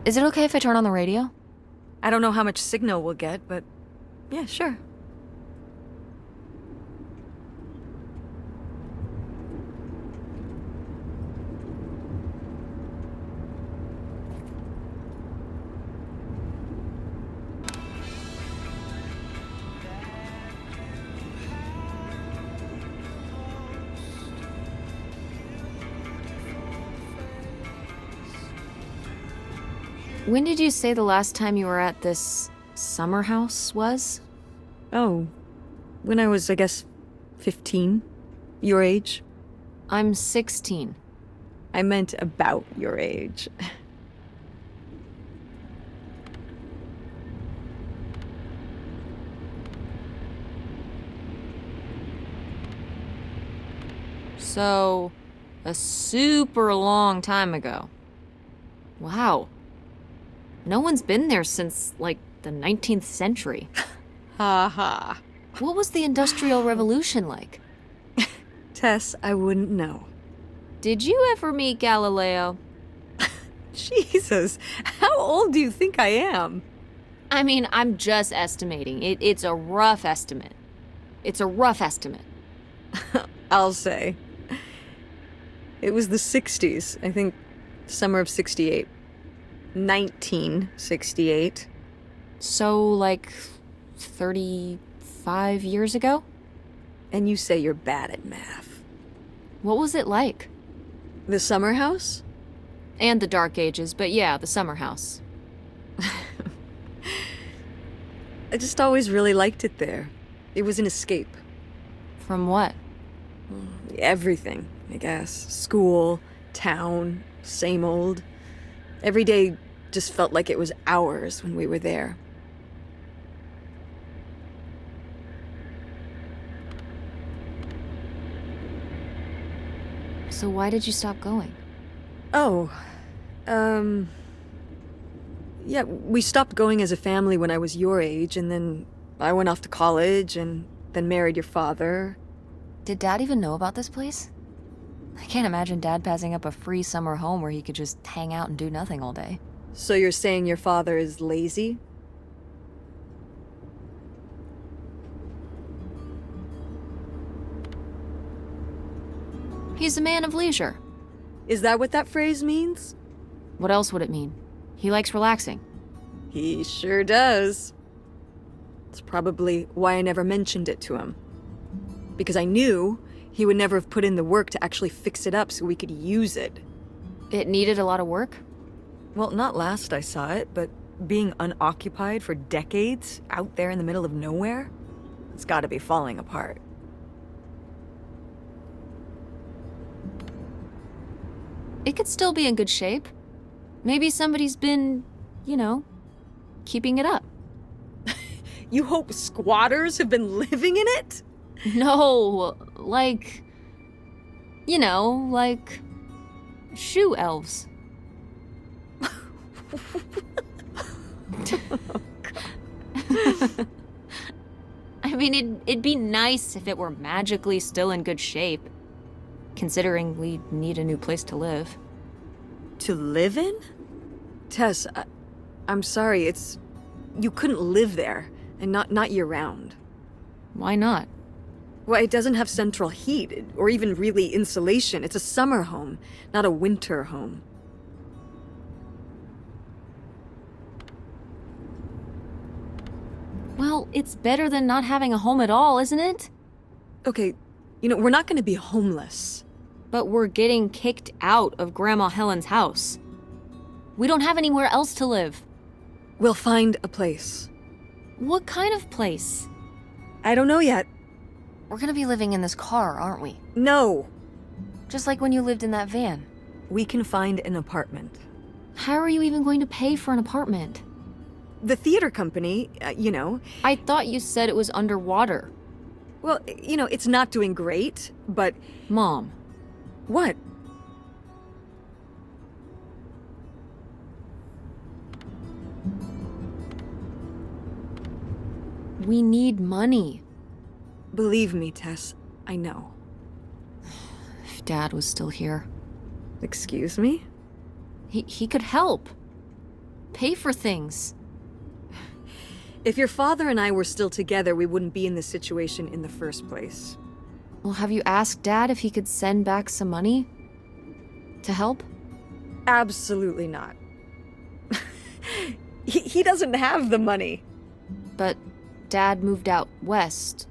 Is it okay if I turn on the radio? I don't know how much signal we'll get, but yeah, sure. When did you say the last time you were at this summer house was? Oh, when I was, I guess, 15. Your age. I'm 16. I meant about your age. So, a super long time ago. Wow. No one's been there since, like, the 19th century. Ha ha. What was the Industrial Revolution like? Tess, I wouldn't know. Did you ever meet Galileo? Jesus, how old do you think I am? I mean, I'm just estimating. It's a rough estimate. It's a rough estimate. I'll say. It was the 60s, I think, summer of 68. 1968. So, like, 35 years ago? And you say you're bad at math. What was it like? The summer house? And the Dark Ages, but yeah, the summer house. I just always really liked it there. It was an escape. From what? Everything, I guess. School, town, same old. Every day just felt like it was hours when we were there. So why did you stop going? Oh, yeah, we stopped going as a family when I was your age, and then I went off to college and then married your father. Did Dad even know about this place? I can't imagine Dad passing up a free summer home where he could just hang out and do nothing all day. So you're saying your father is lazy? He's a man of leisure. Is that what that phrase means? What else would it mean? He likes relaxing. He sure does. It's probably why I never mentioned it to him. Because I knew he would never have put in the work to actually fix it up so we could use it. It needed a lot of work? Well, not last I saw it, but being unoccupied for decades, out there in the middle of nowhere, it's gotta be falling apart. It could still be in good shape. Maybe somebody's been, you know, keeping it up. You hope squatters have been living in it? No, like, you know, like shoe elves. I mean, it'd be nice if it were magically still in good shape, considering we need a new place to live. To live in? Tess, I'm sorry, you couldn't live there, and not year-round. Why not? Well, it doesn't have central heat, or even really insulation. It's a summer home, not a winter home. Well, it's better than not having a home at all, isn't it? Okay, You know, we're not gonna be homeless. But we're getting kicked out of Grandma Helen's house. We don't have anywhere else to live. We'll find a place. What kind of place? I don't know yet. We're gonna be living in this car, aren't we? No. Just like when you lived in that van. We can find an apartment. How are you even going to pay for an apartment? The theater company, you know. I thought you said it was underwater. Well, you know, it's not doing great, but Mom, what? we need money. Believe me, Tess, I know. If Dad was still here, Excuse me? he could help. Pay for things. If your father and I were still together, we wouldn't be in this situation in the first place. Well, have you asked Dad if he could send back some money? To help? Absolutely not. He doesn't have the money. But Dad moved out west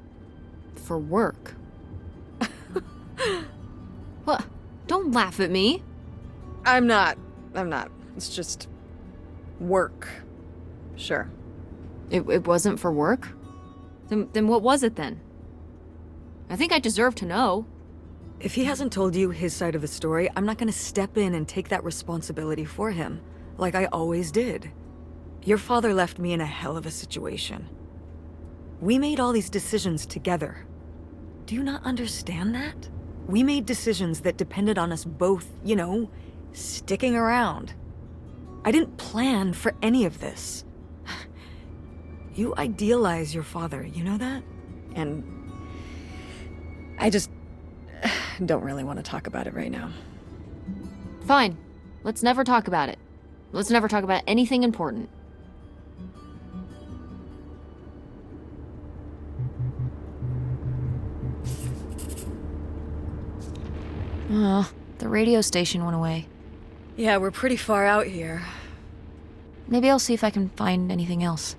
for work. What? Don't laugh at me. I'm not. It's just work. Sure. It wasn't for work? Then what was it then? I think I deserve to know. If he hasn't told you his side of the story, I'm not gonna step in and take that responsibility for him, like I always did. Your father left me in a hell of a situation. We made all these decisions together. Do you not understand that? We made decisions that depended on us both, you know, sticking around. I didn't plan for any of this. You idealize your father, you know that? And I just don't really want to talk about it right now. Fine. Let's never talk about it. Let's never talk about anything important. The radio station went away. Yeah, we're pretty far out here. Maybe I'll see if I can find anything else.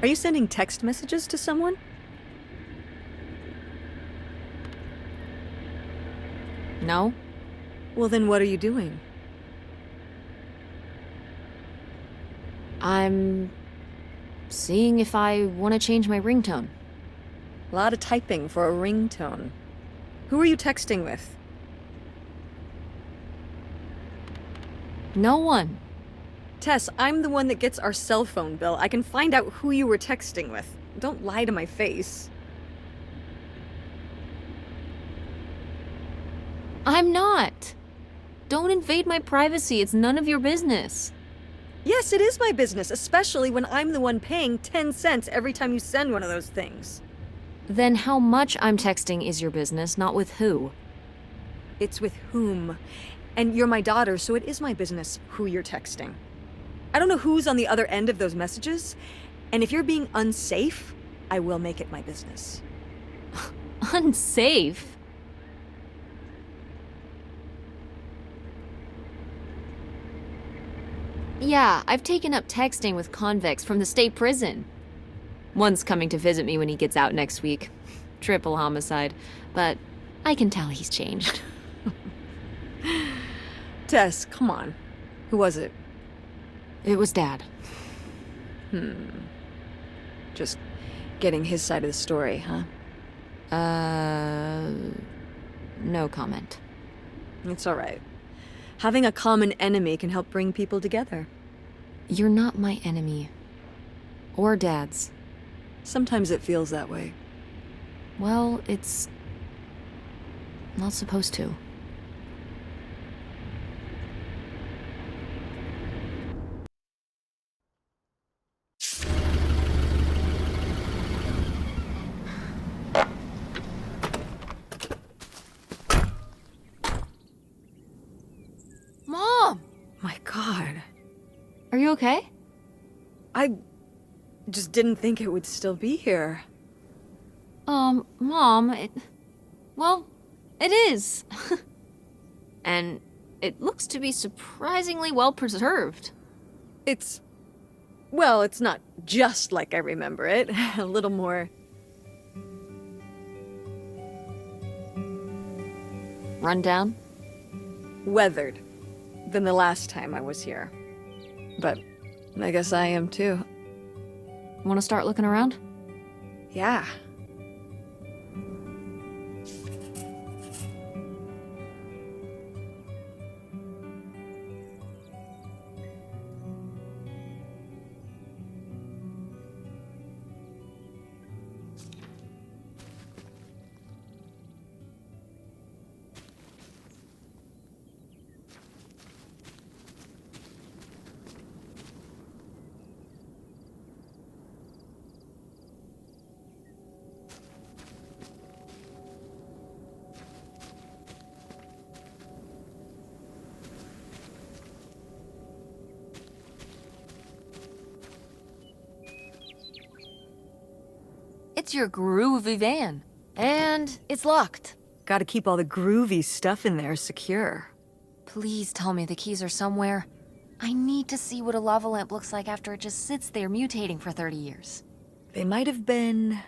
Are you sending text messages to someone? No? Well, then what are you doing? I'm seeing if I want to change my ringtone. A lot of typing for a ringtone. Who are you texting with? No one. Tess, I'm the one that gets our cell phone bill. I can find out who you were texting with. Don't lie to my face. I'm not. Don't invade my privacy. It's none of your business. Yes, it is my business, especially when I'm the one paying 10 cents every time you send one of those things. Then how much I'm texting is your business, not with who. It's with whom. And you're my daughter, so it is my business who you're texting. I don't know who's on the other end of those messages, and if you're being unsafe, I will make it my business. Unsafe? Yeah, I've taken up texting with convicts from the state prison. One's coming to visit me when he gets out next week. Triple homicide. But I can tell he's changed. Tess, come on. Who was it? It was Dad. Just getting his side of the story, huh? No comment. It's all right. Having a common enemy can help bring people together. You're not my enemy. Or Dad's. Sometimes it feels that way. Well, it's not supposed to. Mom! My God. Are you okay? I just didn't think it would still be here. Mom, well, it is. And it looks to be surprisingly well preserved. Well, it's not just like I remember it. A little more Rundown? weathered than the last time I was here. But I guess I am too. Want to start looking around? Yeah. It's your groovy van. And it's locked. Gotta keep all the groovy stuff in there secure. Please tell me the keys are somewhere. I need to see what a lava lamp looks like after it just sits there mutating for 30 years. They might have been...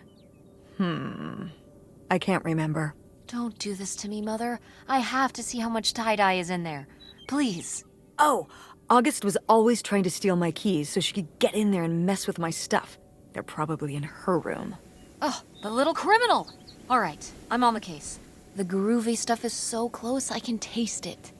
I can't remember. Don't do this to me, Mother. I have to see how much tie-dye is in there. Please. Oh, August was always trying to steal my keys so she could get in there and mess with my stuff. They're probably in her room. Oh, the little criminal! All right, I'm on the case. The groovy stuff is so close, I can taste it.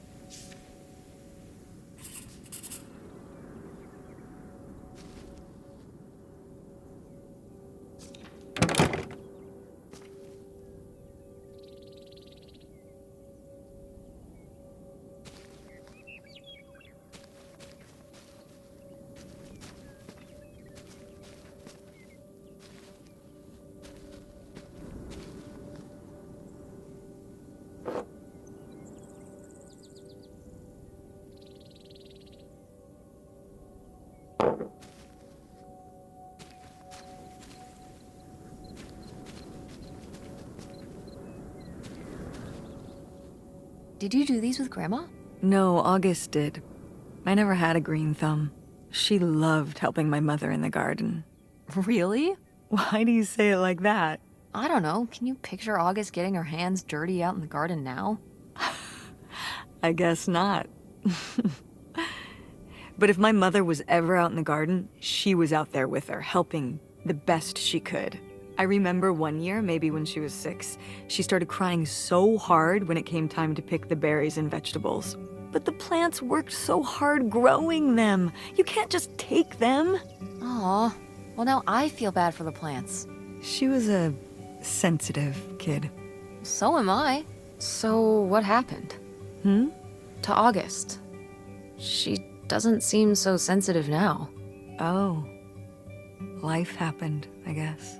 Did you do these with Grandma? No, August did. I never had a green thumb. She loved helping my mother in the garden. Really? Why do you say it like that? I don't know. Can you picture August getting her hands dirty out in the garden now? I guess not. But if my mother was ever out in the garden, she was out there with her, helping the best she could. I remember one year, maybe when she was 6, she started crying so hard when it came time to pick the berries and vegetables. But the plants worked so hard growing them. You can't just take them. Aw. Well, now I feel bad for the plants. She was a sensitive kid. So am I. So what happened? Hmm? To August. She doesn't seem so sensitive now. Oh. Life happened, I guess.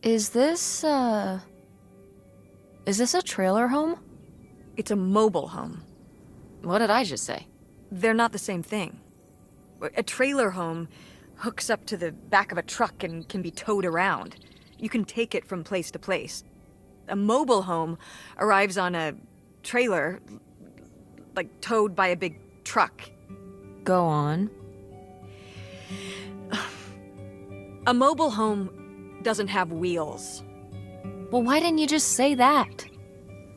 Is this a trailer home? It's a mobile home. What did I just say? They're not the same thing. A trailer home hooks up to the back of a truck and can be towed around. You can take it from place to place. A mobile home arrives on a trailer, like towed by a big truck. Go on. A mobile home doesn't have wheels. Well, why didn't you just say that?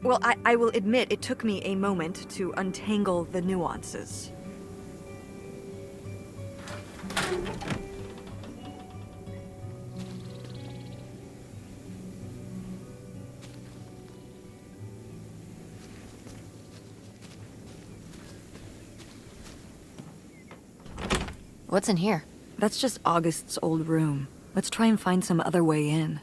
Well, I will admit it took me a moment to untangle the nuances. What's in here? That's just August's old room. Let's try and find some other way in.